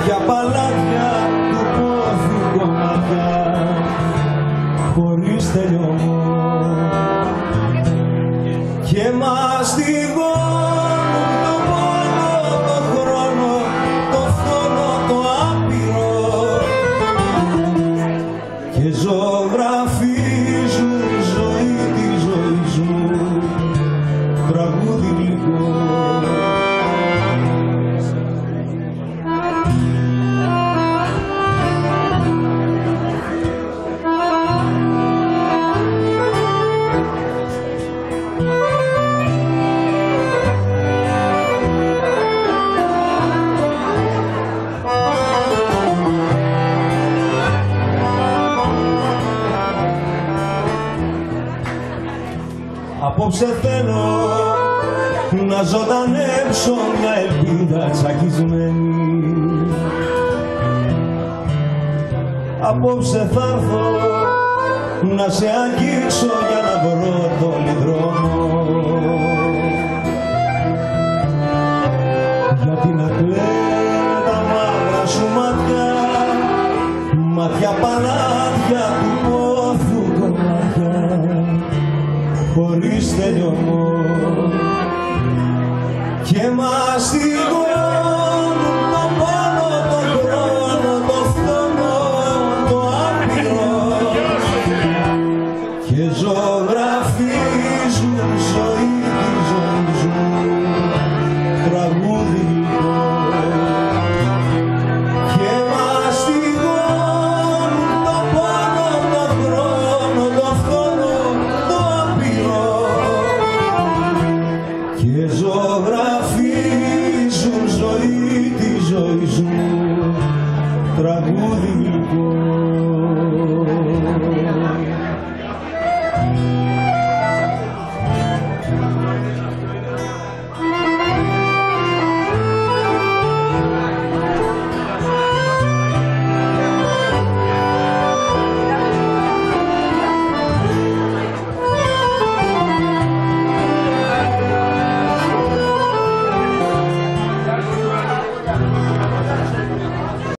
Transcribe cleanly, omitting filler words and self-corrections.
Για παλάτια του πόθου κομμάτια χωρίς τελειωμό και μας τυγώνουν το πόνο, το χρόνο, το φθόνο, το άπειρο και ζωγραφίζουν ζωή τη ζωής μου τραγούδι γλυκό. Απόψε θέλω να ζωντανέψω μια ελπίδα τσακισμένη. Απόψε θα έρθω να σε αγγίξω για να βρω τον δρόμο. Γιατί να κλαίνε τα μαύρα σου μάτια, μάτια παλάτια του πόθου κομμάτια χωρίς τελειωμό και μας